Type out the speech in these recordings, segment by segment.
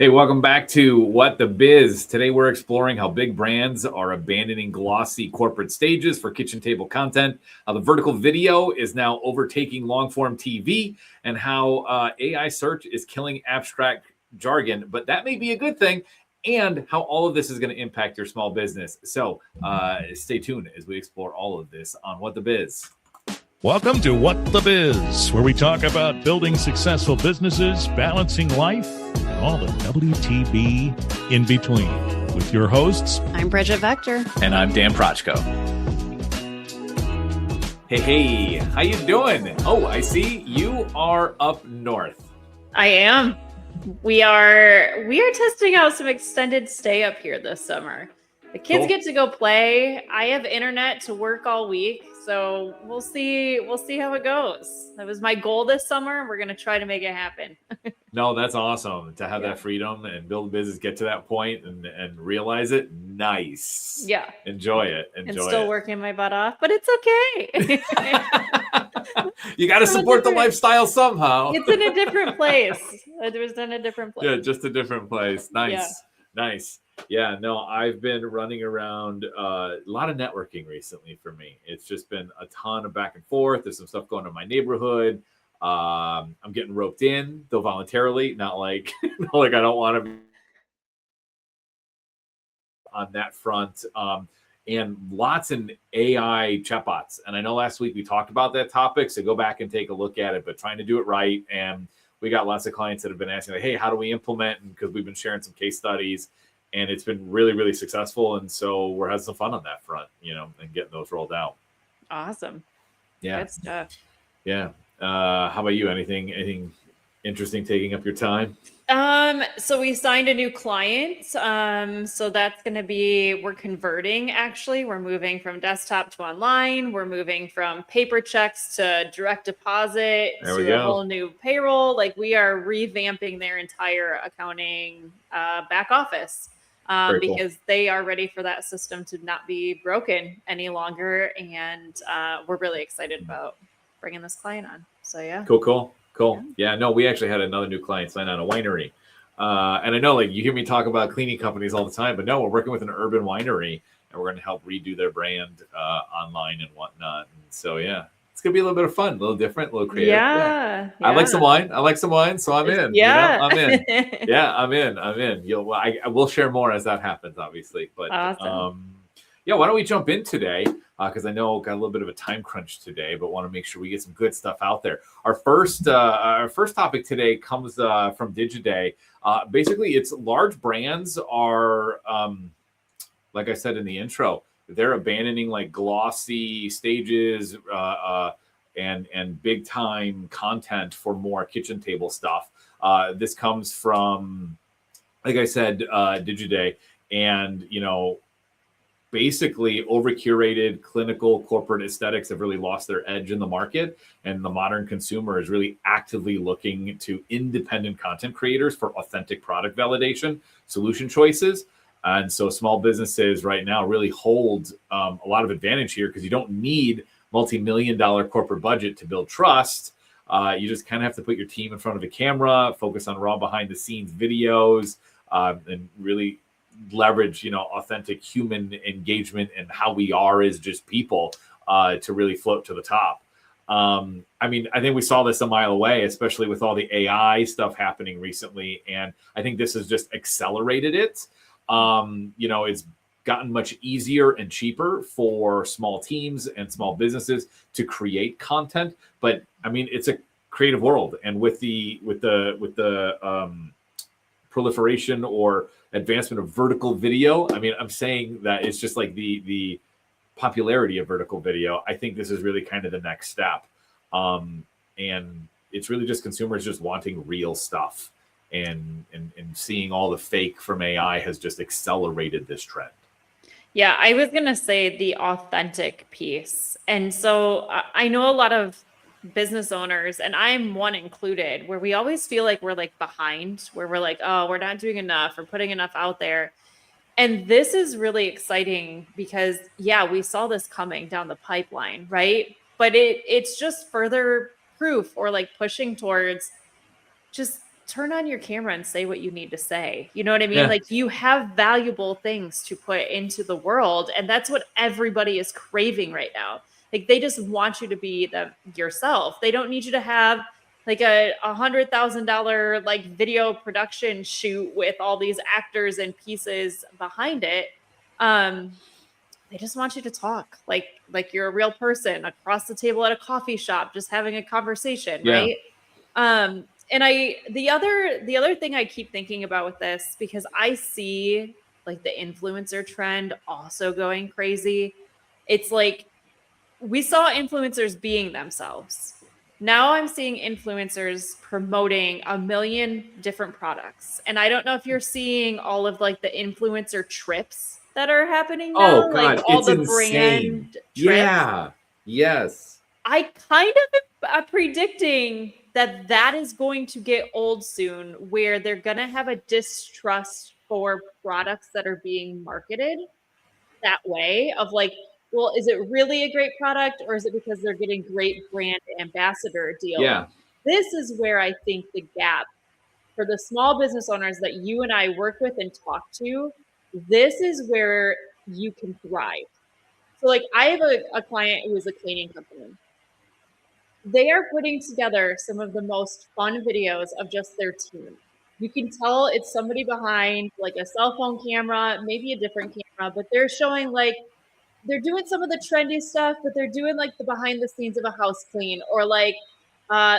Hey, welcome back to What the Biz. Today we're exploring how big brands are abandoning glossy corporate stages for kitchen table content, how the vertical video is now overtaking long form TV, and how AI search is killing abstract jargon. But that may be a good thing, and how all of this is going to impact your small business. So stay tuned as we explore all of this on What the Biz. Welcome to What the Biz, where we talk about building successful businesses, balancing life, and all the WTB in between. With your hosts, I'm Bridget Vector. And I'm Dan Prochko. Hey, how you doing? Oh, I see you are up north. I am. We are testing out some extended stay up here this summer. The kids get to go play. I have internet to work all week. So we'll see how it goes. That was my goal this summer. We're going to try to make it happen. No, that's awesome to have that freedom and build a business, get to that point and realize it. Nice. Yeah. Enjoy it. And still working my butt off, but it's okay. You got to support the lifestyle somehow. It's in a different place. It was in a different place. Yeah, just a different place. Nice. Yeah. Nice. Yeah, no, I've been running around a lot of networking recently for me. It's just been a ton of back and forth. There's some stuff going on in my neighborhood. I'm getting roped in, though voluntarily, not like, like I don't want to be on that front. And lots in AI chatbots. And I know last week we talked about that topic, so go back and take a look at it, but trying to do it right. And we got lots of clients that have been asking, like, hey, how do we implement? And because we've been sharing some case studies. And it's been really, really successful. And so we're having some fun on that front, and getting those rolled out. Awesome. Yeah. Good stuff. Yeah. How about you? Anything interesting taking up your time? So we signed a new client. So that's going to be, we're converting actually. We're moving from desktop to online. We're moving from paper checks to direct deposit to a whole new payroll. Like we are revamping their entire accounting back office. Because they are ready for that system to not be broken any longer. And we're really excited about bringing this client on. So, yeah. Cool. Yeah, no, we actually had another new client sign on a winery. And I know like you hear me talk about cleaning companies all the time, but no, we're working with an urban winery and we're going to help redo their brand online and whatnot. And so, yeah. It's gonna be a little bit of fun, a little different, a little creative. Yeah. I like some wine, so I'm in. Yeah, I'm in. Yeah, I'm in. I will share more as that happens, obviously. But awesome. Why don't we jump in today? Because I know got a little bit of a time crunch today, but want to make sure we get some good stuff out there. Our first topic today comes from Digiday. Basically, it's large brands are, like I said in the intro, they're abandoning like glossy stages and big time content for more kitchen table stuff. This comes from, like I said, Digiday, and basically over curated clinical corporate aesthetics have really lost their edge in the market, and the modern consumer is really actively looking to independent content creators for authentic product validation, solution choices. And so small businesses right now really hold a lot of advantage here because you don't need multi-million-dollar corporate budget to build trust. You just kind of have to put your team in front of a camera, focus on raw behind-the-scenes videos, and really leverage, authentic human engagement and how we are as just people to really float to the top. I think we saw this a mile away, especially with all the AI stuff happening recently. And I think this has just accelerated it. It's gotten much easier and cheaper for small teams and small businesses to create content. But it's a creative world, and with the proliferation or advancement of vertical video, I'm saying that it's just like the popularity of vertical video. I think this is really kind of the next step, and it's really just consumers just wanting real stuff. And seeing all the fake from AI has just accelerated this trend. Yeah, I was going to say the authentic piece. And so I know a lot of business owners, and I'm one included, where we always feel like we're like behind, where we're like, oh, we're not doing enough or putting enough out there. And this is really exciting because, we saw this coming down the pipeline, right? But it's just further proof or like pushing towards just turn on your camera and say what you need to say. You know what I mean? Yeah. Like, you have valuable things to put into the world, and that's what everybody is craving right now. Like, they just want you to be yourself. They don't need you to have like a $100,000 like video production shoot with all these actors and pieces behind it. They just want you to talk like you're a real person across the table at a coffee shop, just having a conversation, Yeah. right? And the other thing I keep thinking about with this, because I see like the influencer trend also going crazy. It's like, we saw influencers being themselves. Now I'm seeing influencers promoting a million different products. And I don't know if you're seeing all of like the influencer trips that are happening now. Oh like God, all it's the insane. brand trips. Yeah. Yes. I kind of am predicting that is going to get old soon, where they're going to have a distrust for products that are being marketed that way, of like, well, is it really a great product, or is it because they're getting great brand ambassador deals? Yeah. This is where I think the gap for the small business owners that you and I work with and talk to, this is where you can thrive. So like, I have a client who is a cleaning company. They are putting together some of the most fun videos of just their team. You can tell it's somebody behind like a cell phone camera, maybe a different camera, but they're showing like, they're doing some of the trendy stuff, but they're doing like the behind the scenes of a house clean, or like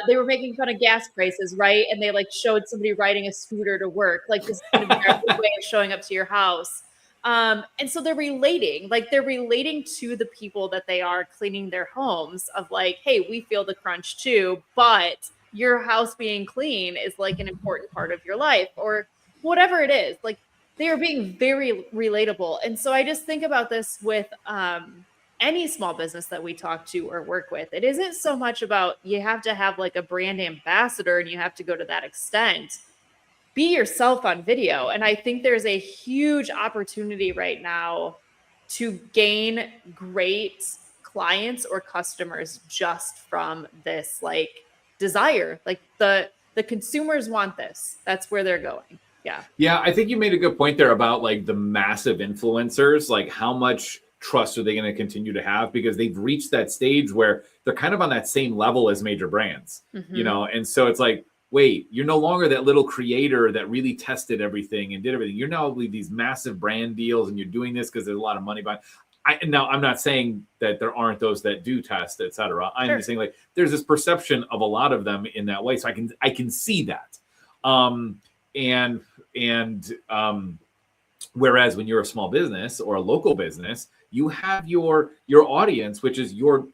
they were making fun of gas prices, right? And they like showed somebody riding a scooter to work. Like, this is going to be our good way of showing up to your house. And so they're relating to the people that they are cleaning their homes, of like, hey, we feel the crunch too, but your house being clean is like an important part of your life, or whatever it is. Like, they are being very relatable. And so I just think about this with any small business that we talk to or work with. It isn't so much about you have to have like a brand ambassador and you have to go to that extent. Be yourself on video. And I think there's a huge opportunity right now to gain great clients or customers just from this like desire. Like, the consumers want this. That's where they're going. Yeah. Yeah, I think you made a good point there about like the massive influencers. Like, how much trust are they going to continue to have, because they've reached that stage where they're kind of on that same level as major brands, you know? And so it's like, wait, you're no longer that little creator that really tested everything and did everything. You're now with these massive brand deals, and you're doing this because there's a lot of money behind. Now, I'm not saying that there aren't those that do test, et cetera. I'm just saying, like, there's this perception of a lot of them in that way. So I can see that. Whereas when you're a small business or a local business, you have your audience, which is you're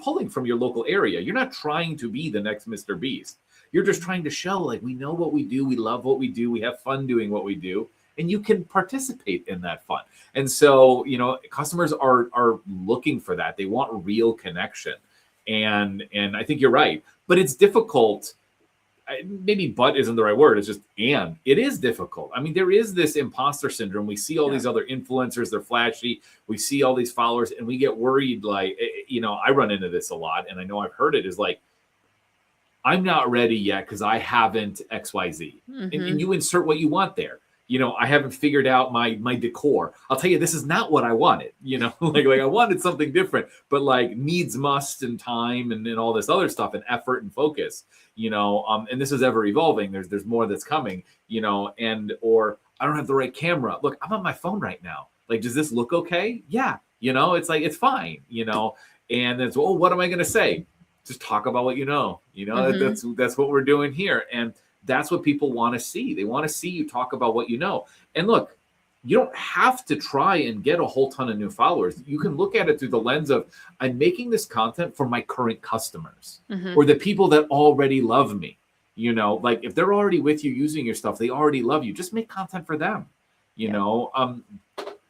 pulling from your local area. You're not trying to be the next Mr. Beast. You're just trying to show, like, we know what we do, we love what we do, we have fun doing what we do, and you can participate in that fun. And so, you know, customers are looking for that. They want real connection. And I think you're right. But it's difficult. Maybe but isn't the right word. It's just and. It is difficult. I mean, there is this imposter syndrome. We see all these other influencers. They're flashy. We see all these followers, and we get worried. Like, you know, I run into this a lot, and I know I've heard it, is like, I'm not ready yet because I haven't XYZ. And you insert what you want there. You know, I haven't figured out my decor. I'll tell you, this is not what I wanted. You know, like I wanted something different, but like needs must and time and all this other stuff and effort and focus. You know, and this is ever evolving. There's more that's coming. You know, or I don't have the right camera. Look, I'm on my phone right now. Like, does this look okay? Yeah. You know, it's like, it's fine. You know, and then so, what am I going to say? Just talk about what you know. You know, that's what we're doing here. And that's what people want to see. They want to see you talk about what you know. And look, you don't have to try and get a whole ton of new followers. You can look at it through the lens of, I'm making this content for my current customers or the people that already love me. You know, like, if they're already with you using your stuff, they already love you. Just make content for them, you know,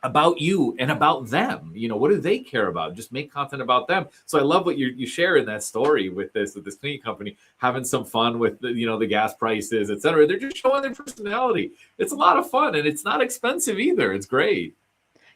about you and about them. You know, what do they care about? Just make content about them. So I love what you share in that story with this cleaning company, having some fun with the, you know, the gas prices, et cetera. They're just showing their personality. It's a lot of fun, and it's not expensive either. It's great.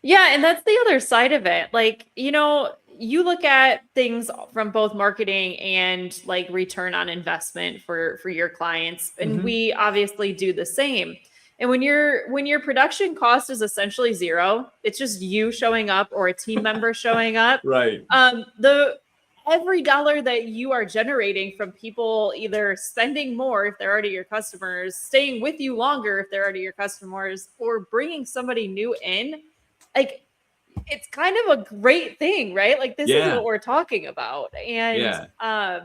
Yeah. And that's the other side of it. Like, you know, you look at things from both marketing and like return on investment for your clients, and we obviously do the same. And when your production cost is essentially zero, it's just you showing up or a team member showing up. Right. The every dollar that you are generating from people either spending more if they're already your customers, staying with you longer if they're already your customers, or bringing somebody new in, like it's kind of a great thing, right? Like this is what we're talking about. And I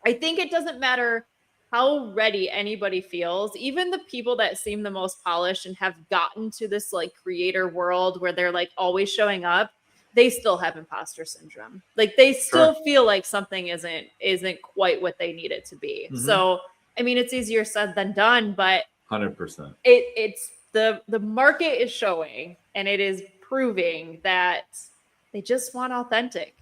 think it doesn't matter how ready anybody feels, even the people that seem the most polished and have gotten to this like creator world where they're like always showing up, they still have imposter syndrome. Like they still feel like something isn't quite what they need it to be. So, I mean, it's easier said than done, but 100%. It's the market is showing, and it is proving that they just want authentic.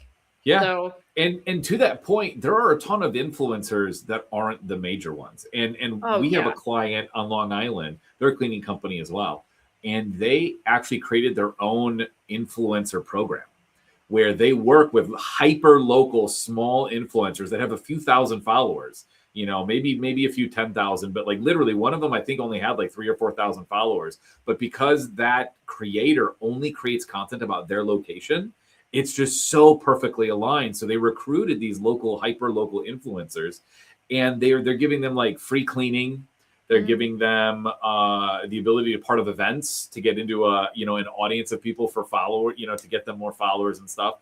Yeah. So, and to that point, there are a ton of influencers that aren't the major ones. And we have a client on Long Island, they're a cleaning company as well. And they actually created their own influencer program where they work with hyper local small influencers that have a few thousand followers, you know, maybe a few 10,000, but like literally one of them, I think only had like 3,000 or 4,000 followers. But because that creator only creates content about their location, it's just so perfectly aligned. So they recruited these local, hyper local influencers, and they're giving them like free cleaning. They're giving them the ability to part of events, to get into an audience of people for follower, to get them more followers and stuff.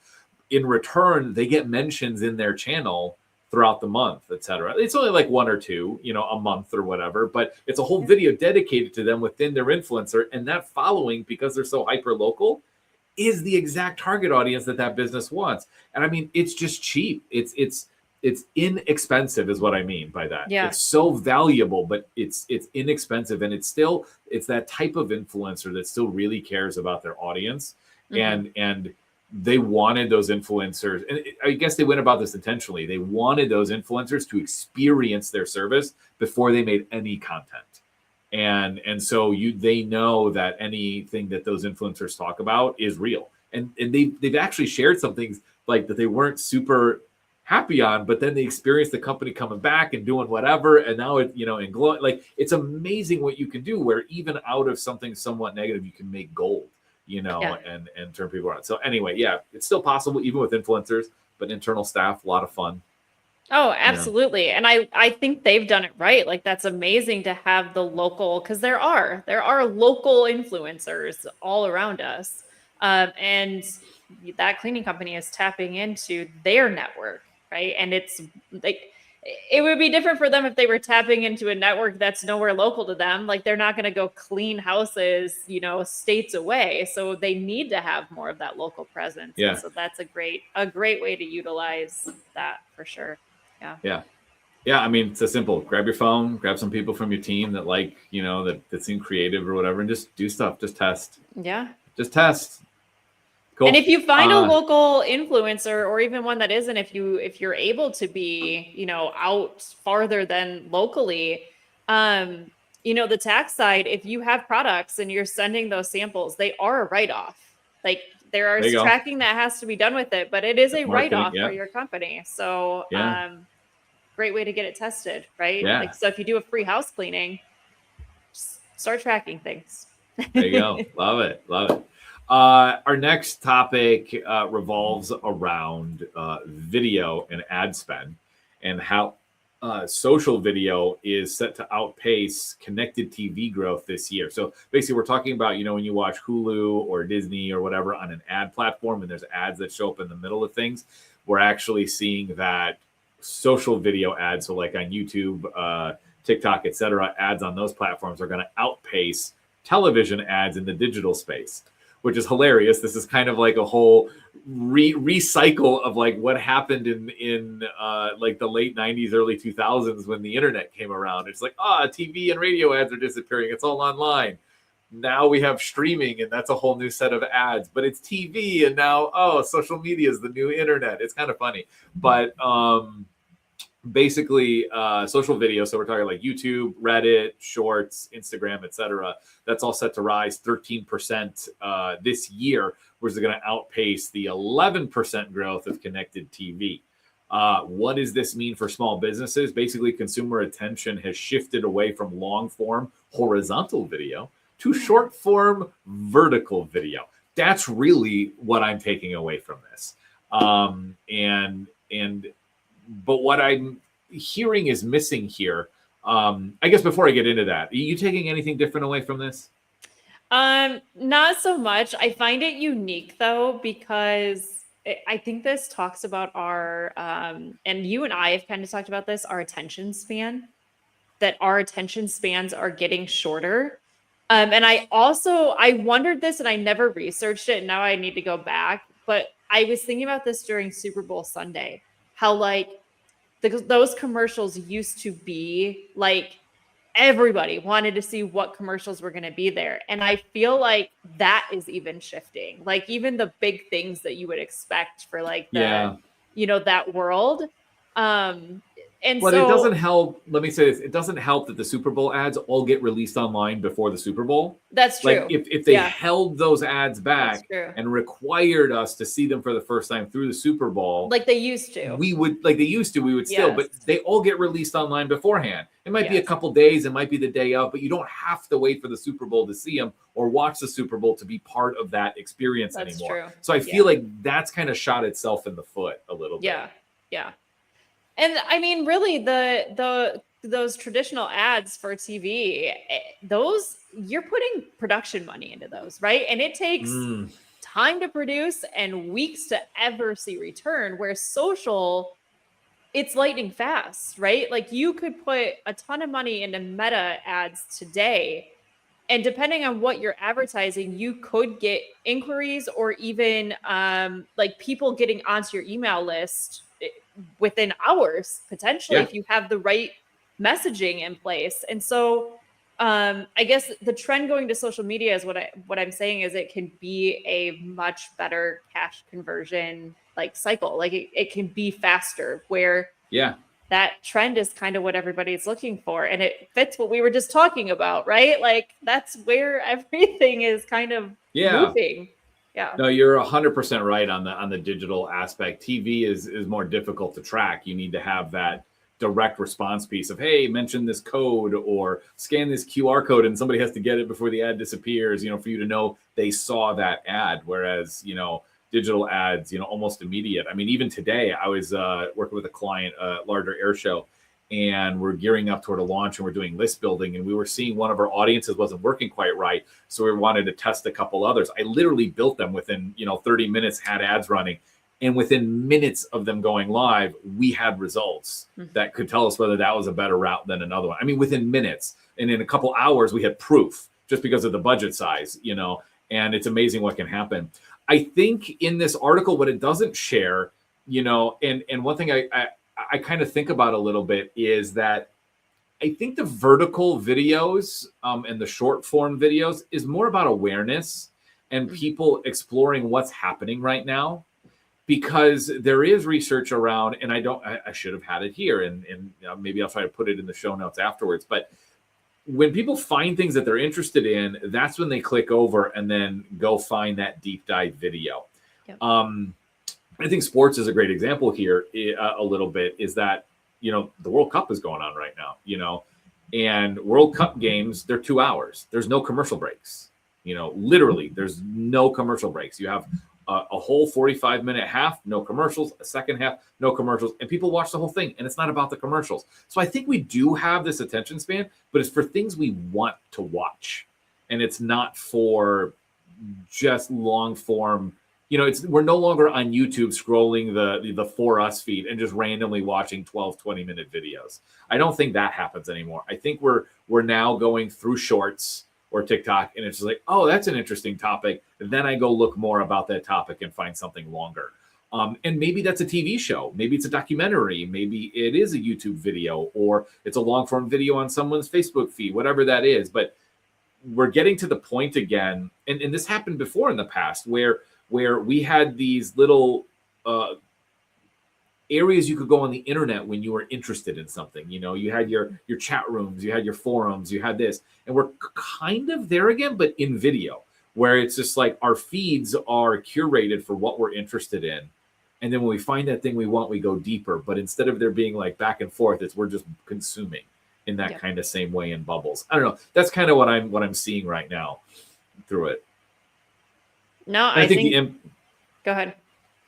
In return, they get mentions in their channel throughout the month, etc. It's only like one or two, a month or whatever, but it's a whole video dedicated to them within their influencer. And that following, because they're so hyper local, is the exact target audience that business wants. And I mean, it's just cheap. It's inexpensive is what I mean by that. Yeah. It's so valuable, but it's inexpensive. And it's that type of influencer that still really cares about their audience. And they wanted those influencers, and I guess they went about this intentionally. They wanted those influencers to experience their service before they made any content. And so they know that anything that those influencers talk about is real. And they've actually shared some things like that they weren't super happy on, but then they experienced the company coming back and doing whatever. And now it's amazing what you can do, where even out of something somewhat negative, you can make gold, and turn people around. So anyway, it's still possible even with influencers, but internal staff, a lot of fun. Oh, absolutely. And I think they've done it right. Like that's amazing to have the local, because there are local influencers all around us. And that cleaning company is tapping into their network, right? And it's like, it would be different for them if they were tapping into a network that's nowhere local to them. Like they're not going to go clean houses, states away. So they need to have more of that local presence. Yeah. And so that's a great way to utilize that for sure. Yeah. I mean, it's a simple, grab your phone, grab some people from your team that that seem creative or whatever, and just do stuff. Just test. Yeah. Just test. Cool. And if you find a local influencer, or even one that isn't, if you're able to be, out farther than locally, the tax side, if you have products and you're sending those samples, they are a write-off. Like there is tracking that has to be done with it, but it is a write-off for your company. So, great way to get it tested, right? Yeah. Like, so if you do a free house cleaning, just start tracking things. There you go. Love it. Our next topic revolves around video and ad spend, and how social video is set to outpace connected TV growth this year. So basically we're talking about, when you watch Hulu or Disney or whatever on an ad platform, and there's ads that show up in the middle of things, we're actually seeing that social video ads, so like on YouTube, TikTok, etc., ads on those platforms are going to outpace television ads in the digital space, which is hilarious. This is kind of like a whole recycle of like what happened in like the late 90s, early 2000s when the internet came around. It's like, TV and radio ads are disappearing. It's all online. Now we have streaming, and that's a whole new set of ads, but it's TV. And now, social media is the new internet. It's kind of funny, but basically social video. So we're talking like YouTube, Reddit, Shorts, Instagram, etc. That's all set to rise 13% this year, which is going to outpace the 11% growth of connected TV. What does this mean for small businesses? Basically, consumer attention has shifted away from long form horizontal video to short form vertical video. That's really what I'm taking away from this. But what I'm hearing is missing here. I guess before I get into that, are you taking anything different away from this? Not so much. I find it unique though, because I think this talks about our, and you and I have kind of talked about this, our attention span, that our attention spans are getting shorter. And I wondered this and I never researched it. And now I need to go back, but I was thinking about this during Super Bowl Sunday, how like those commercials used to be like, everybody wanted to see what commercials were going to be there. And I feel like that is even shifting, like even the big things that you would expect for like the, that world. But it doesn't help. Let me say this. It doesn't help that the Super Bowl ads all get released online before the Super Bowl. That's true. Like if they held those ads back and required us to see them for the first time through the Super Bowl, like they used to, we would still, but they all get released online beforehand. It might be a couple days. It might be the day of, but you don't have to wait for the Super Bowl to see them or watch the Super Bowl to be part of that experience anymore. True. So I feel like that's kind of shot itself in the foot a little bit. Yeah. And I mean, really, those traditional ads for TV, those you're putting production money into those, right? And it takes time to produce and weeks to ever see return. Where social, it's lightning fast, right? Like you could put a ton of money into Meta ads today, and depending on what you're advertising, you could get inquiries or even like people getting onto your email list within hours, potentially, if you have the right messaging in place. And so I guess the trend going to social media is what I'm saying is it can be a much better cash conversion like cycle. Like it can be faster, where that trend is kind of what everybody's looking for. And it fits what we were just talking about, right? Like that's where everything is kind of moving. Yeah. No, you're 100% right on the digital aspect. TV is more difficult to track. You need to have that direct response piece of, hey, mention this code or scan this QR code, and somebody has to get it before the ad disappears, for you to know they saw that ad. Whereas, digital ads, almost immediate. I mean, even today, I was working with a client, a larger air show, and we're gearing up toward a launch and we're doing list building, and we were seeing one of our audiences wasn't working quite right. So we wanted to test a couple others. I literally built them within, 30 minutes, had ads running. And within minutes of them going live, we had results that could tell us whether that was a better route than another one. I mean, within minutes, and in a couple hours, we had proof just because of the budget size, and it's amazing what can happen. I think in this article, what it doesn't share, and one thing I kind of think about a little bit is that I think the vertical videos and the short form videos is more about awareness and people exploring what's happening right now, because there is research around, and I should have had it here, and maybe I'll try to put it in the show notes afterwards. But when people find things that they're interested in, that's when they click over and then go find that deep dive video. Yep. I think sports is a great example here a little bit, is that, the World Cup is going on right now, and World Cup games, they're 2 hours. There's no commercial breaks, literally there's no commercial breaks. You have a whole 45-minute half, no commercials, a second half, no commercials, and people watch the whole thing, and it's not about the commercials. So I think we do have this attention span, but it's for things we want to watch, and it's not for just long form. We're no longer on YouTube scrolling the For Us feed and just randomly watching 12, 20-minute videos. I don't think that happens anymore. I think we're now going through Shorts or TikTok, and it's just like, oh, that's an interesting topic. Then I go look more about that topic and find something longer. And maybe that's a TV show. Maybe it's a documentary. Maybe it is a YouTube video, or it's a long form video on someone's Facebook feed, whatever that is. But we're getting to the point again, and this happened before in the past, where we had these little areas you could go on the internet when you were interested in something. You know, you had your chat rooms, you had your forums, you had this, and we're kind of there again, but in video, where it's just like our feeds are curated for what we're interested in. And then when we find that thing we want, we go deeper. But instead of there being like back and forth, it's we're just consuming in that kind of same way in bubbles. I don't know. That's kind of what I'm seeing right now through it. No, I think go ahead.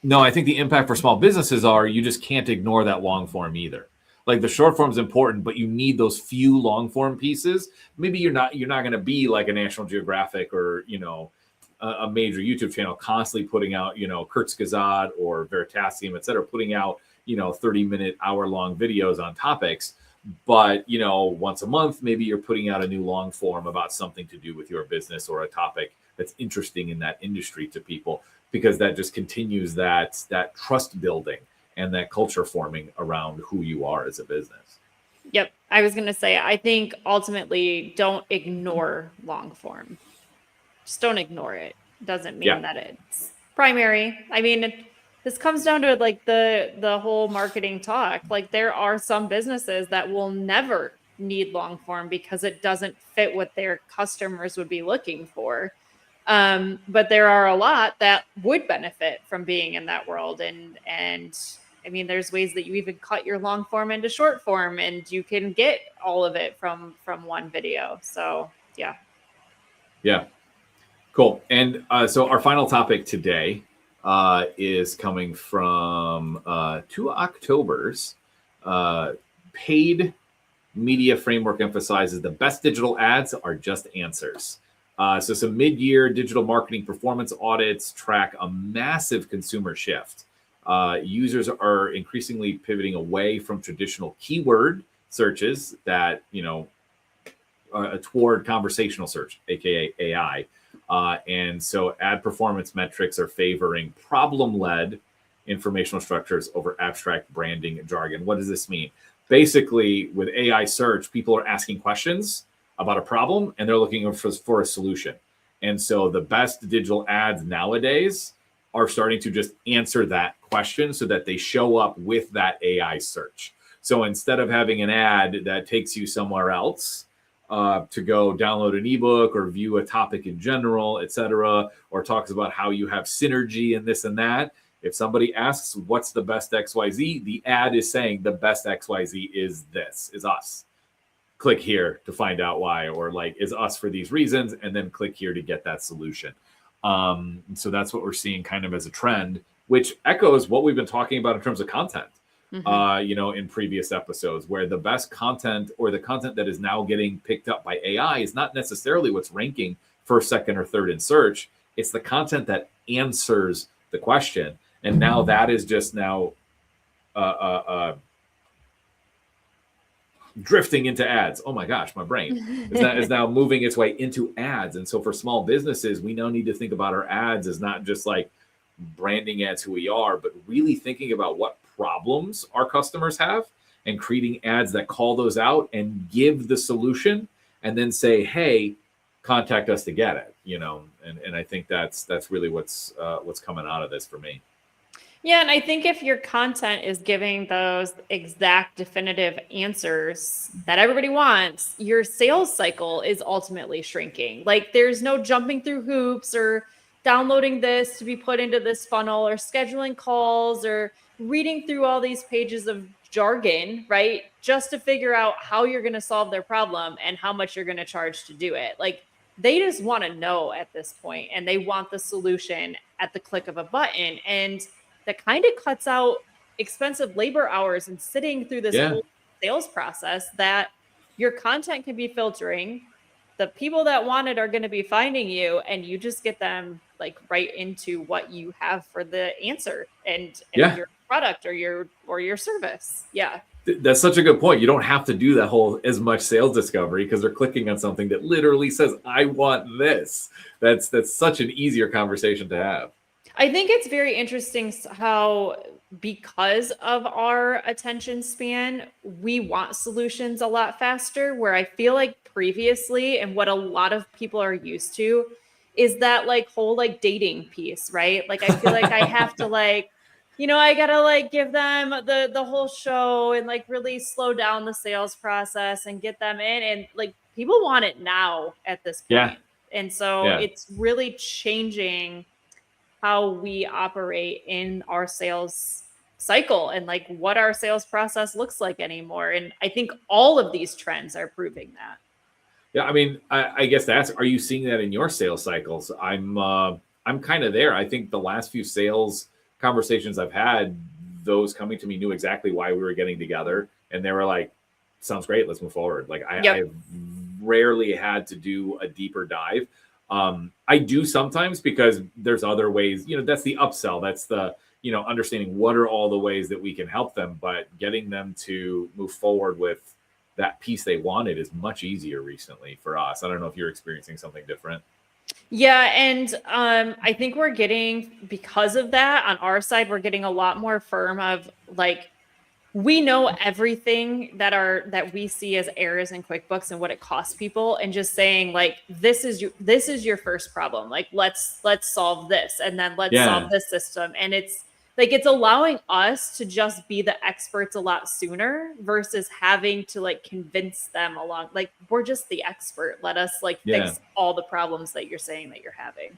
No, I think the impact for small businesses are you just can't ignore that long form either. Like the short form is important, but you need those few long form pieces. Maybe you're not going to be like a National Geographic or, you know, a major YouTube channel constantly putting out, you know, Kurzgesagt or Veritasium, et cetera, putting out, you know, 30-minute, hour-long videos on topics. But, you know, once a month, maybe you're putting out a new long form about something to do with your business or a topic that's interesting in that industry to people, because that just continues that trust building and that culture forming around who you are as a business. Yep. I was going to say, I think ultimately don't ignore long form. Just don't ignore it. Doesn't mean that it's primary. I mean, this comes down to like the whole marketing talk. Like there are some businesses that will never need long form because it doesn't fit what their customers would be looking for. But there are a lot that would benefit from being in that world. And I mean, there's ways that you even cut your long form into short form and you can get all of it from one video. So yeah. Yeah. Cool. And so our final topic today is coming from 2 Octobers. Paid Media Framework emphasizes the best digital ads are just answers. So some mid-year digital marketing performance audits track a massive consumer shift. Users are increasingly pivoting away from traditional keyword searches that, you know, toward conversational search, aka AI. And so ad performance metrics are favoring problem-led informational structures over abstract branding jargon. What does this mean? Basically, with AI search, people are asking questions about a problem and they're looking for a solution. And so the best digital ads nowadays are starting to just answer that question so that they show up with that AI search. So instead of having an ad that takes you somewhere else, to go download an ebook or view a topic in general, et cetera, or talks about how you have synergy and this and that. If somebody asks, what's the best XYZ? The ad is saying the best XYZ is this, is us. Click here to find out why, or like is us for these reasons, and then click here to get that solution. So that's what we're seeing kind of as a trend, which echoes what we've been talking about in terms of content. You know, in previous episodes, where the best content or the content that is now getting picked up by AI is not necessarily what's ranking first, second, or third in search. It's the content that answers the question. And now that is just now drifting into ads. Oh my gosh, my brain is now moving its way into ads. And so for small businesses, we now need to think about our ads as not just like branding ads who we are, but really thinking about what problems our customers have and creating ads that call those out and give the solution and then say, hey, contact us to get it, you know. And I think that's really what's coming out of this for me. Yeah, and I think if your content is giving those exact definitive answers that everybody wants, your sales cycle is ultimately shrinking. Like there's no jumping through hoops or downloading this to be put into this funnel or scheduling calls or reading through all these pages of jargon, right? Just to figure out how you're going to solve their problem and how much you're going to charge to do it. Like they just want to know at this point, and they want the solution at the click of a button. And that kind of cuts out expensive labor hours and sitting through this whole sales process that your content can be filtering. The people that want it are going to be finding you, and you just get them like right into what you have for the answer and your product or your service. Yeah. That's such a good point. You don't have to do that whole as much sales discovery because they're clicking on something that literally says, I want this. That's such an easier conversation to have. I think it's very interesting how, because of our attention span, we want solutions a lot faster, where I feel like previously, and what a lot of people are used to, is that like whole like dating piece, right? Like I feel like I have to like I gotta like give them the whole show and like really slow down the sales process and get them in. And like people want it now at this point. Yeah. And so Yeah. it's really changing how we operate in our sales cycle and like what our sales process looks like anymore. And I think all of these trends are proving that. Yeah, I mean, I guess are you seeing that in your sales cycles? I'm kind of there. I think the last few sales conversations I've had, those coming to me knew exactly why we were getting together, and they were like, "Sounds great, let's move forward." Like I've rarely had to do a deeper dive. I do sometimes because there's other ways. That's the upsell. That's the understanding what are all the ways that we can help them, but getting them to move forward with that piece they wanted is much easier recently for us. I don't know if you're experiencing something different. Yeah, and I think we're getting, because of that, on our side, we're getting a lot more firm of like, we know everything that we see as errors in QuickBooks and what it costs people, and just saying like, this is your first problem. Like, let's solve this, and then let's solve this system. And it's like, it's allowing us to just be the experts a lot sooner versus having to like convince them along. Like, we're just the expert. Let us like fix all the problems that you're saying that you're having.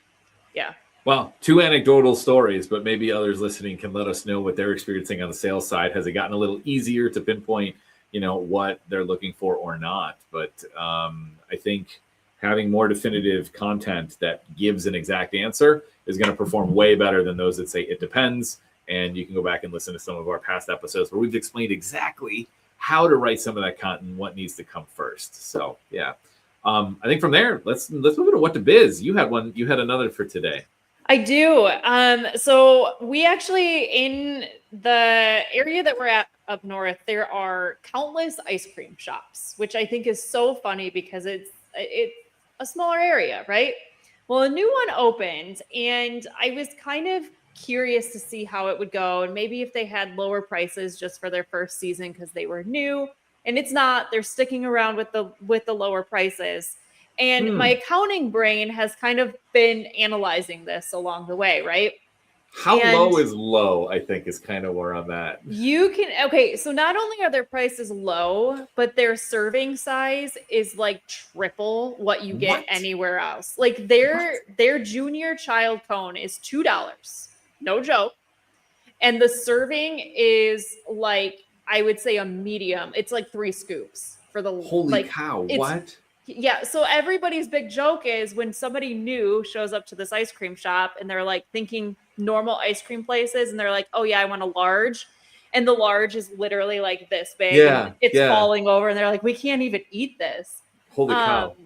Yeah. Well, 2 anecdotal stories, but maybe others listening can let us know what they're experiencing on the sales side. Has it gotten a little easier to pinpoint, what they're looking for or not? But I think having more definitive content that gives an exact answer is going to perform way better than those that say it depends. And you can go back and listen to some of our past episodes where we've explained exactly how to write some of that content, what needs to come first. So yeah, I think from there, let's move into what to biz. You had another for today. I do. So we actually, in the area that we're at up north, there are countless ice cream shops, which I think is so funny because it's a smaller area, right? Well, a new one opened, and I was kind of curious to see how it would go, and maybe if they had lower prices just for their first season because they were new. And it's not. They're sticking around with the lower prices. And my accounting brain has kind of been analyzing this along the way, right? How low is low, I think, is kind of where I'm at. So not only are their prices low, but their serving size is like triple what you get anywhere else. Like their junior child cone is $2. No joke. And the serving is like, I would say a medium. It's like 3 scoops for the holy cow. What? Yeah. So everybody's big joke is when somebody new shows up to this ice cream shop and they're like thinking normal ice cream places, and they're like, oh yeah, I want a large. And the large is literally like this big. Yeah. It's falling over, and they're like, we can't even eat this. Holy cow.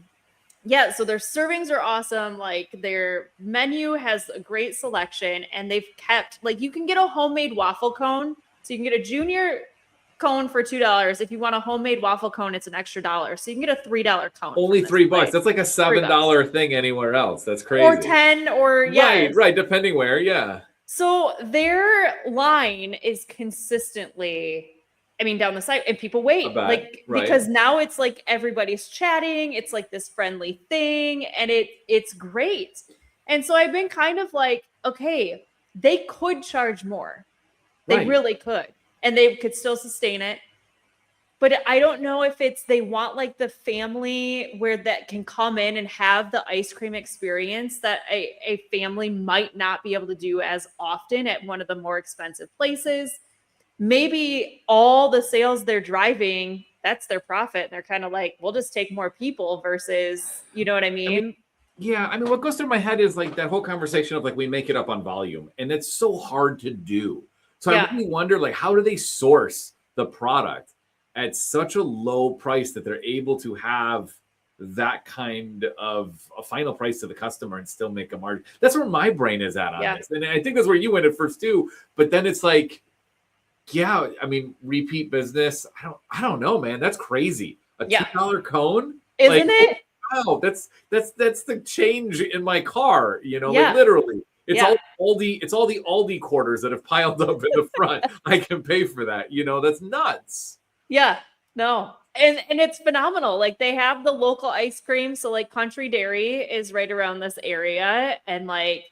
Yeah, so their servings are awesome. Like their menu has a great selection, and they've kept, like, you can get a homemade waffle cone. So you can get a junior cone for $2. If you want a homemade waffle cone, it's an extra $1. So you can get a $3 cone. Only $3. That's like a $7 thing anywhere else. That's crazy. Or 10, or right, depending where, yeah. So their line is consistently, down the side, and people wait because now it's like everybody's chatting. It's like this friendly thing, and it's great. And so I've been kind of like, okay, they could charge more. They really could, and they could still sustain it. But I don't know if they want like the family where that can come in and have the ice cream experience that a family might not be able to do as often at one of the more expensive places. Maybe all the sales they're driving, that's their profit. They're kind of like, we'll just take more people versus, you know what I mean? What goes through my head is like that whole conversation of like, we make it up on volume, and it's so hard to do. So I really wonder, like, how do they source the product at such a low price that they're able to have that kind of a final price to the customer and still make a margin? That's where my brain is at on this. And I think that's where you went at first too. But then it's like, repeat business. I don't know, man. That's crazy. A $2 cone, isn't it? Wow, that's the change in my car. Like literally, it's all the Aldi quarters that have piled up in the front. I can pay for that. That's nuts. Yeah, no, and it's phenomenal. Like they have the local ice cream. So like Country Dairy is right around this area, and like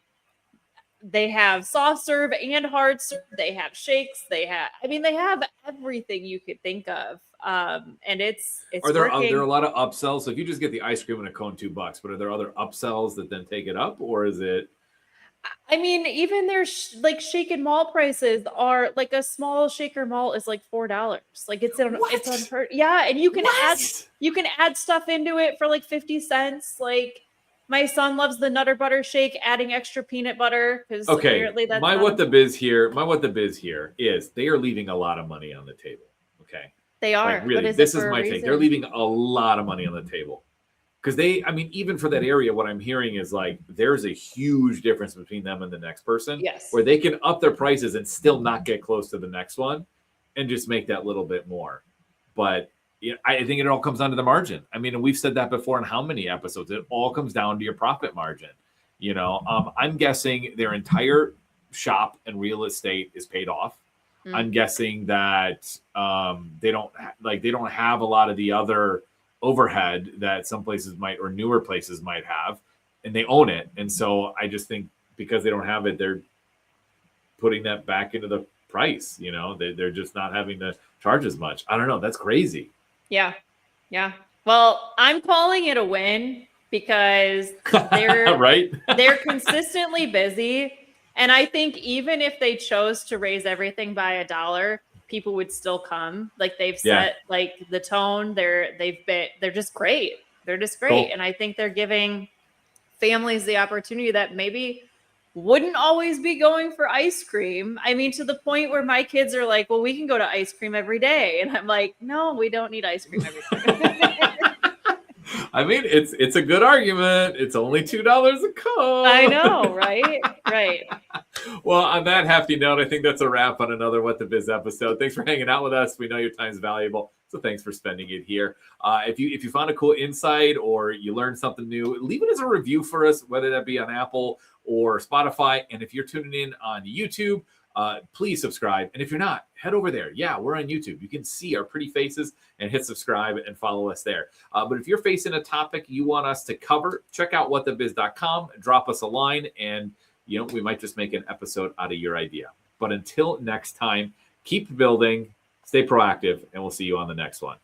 they have soft serve and hard serve. They have shakes. They have everything you could think of. And it's Are there working. a lot of upsells? So if you just get the ice cream and a cone, $2, but are there other upsells that then take it up, or is it? I mean, even their like shaken malt prices are like a small shaker malt is like $4. Like it's unheard. Yeah, and you can add stuff into it for like 50 cents. Like my son loves the Nutter Butter shake, adding extra peanut butter because apparently that's what the biz here is they are leaving a lot of money on the table. Okay. They are. Like, really, this is my take. They're leaving a lot of money on the table. Because even for that area, what I'm hearing is like there's a huge difference between them and the next person. Yes. Where they can up their prices and still not get close to the next one and just make that little bit more. But I think it all comes down to the margin. I mean, and we've said that before in how many episodes? It all comes down to your profit margin. I'm guessing their entire shop and real estate is paid off. Mm-hmm. I'm guessing that they don't have a lot of the other overhead that some places might or newer places might have, and they own it. And so I just think because they don't have it, they're putting that back into the price. They're just not having to charge as much. I don't know. That's crazy. Yeah. Well, I'm calling it a win because they're right. They're consistently busy. And I think even if they chose to raise everything by $1, people would still come. Like they've set like the tone. They're just great. They're just great. Cool. And I think they're giving families the opportunity that maybe wouldn't always be going for ice cream. I mean, to the point where my kids are like, well, we can go to ice cream every day. And I'm like, no, we don't need ice cream every day. I mean, it's a good argument. It's only $2 a cone. I know, right? Right. Well, on that hefty note, I think that's a wrap on another What the Biz episode. Thanks for hanging out with us. We know your time is valuable, so thanks for spending it here. If you found a cool insight or you learned something new, leave it as a review for us, whether that be on Apple or Spotify. And if you're tuning in on YouTube, please subscribe. And if you're not, head over there. Yeah, we're on YouTube. You can see our pretty faces and hit subscribe and follow us there. But if you're facing a topic you want us to cover, check out whatthebiz.com, drop us a line, and we might just make an episode out of your idea. But until next time, keep building, stay proactive, and we'll see you on the next one.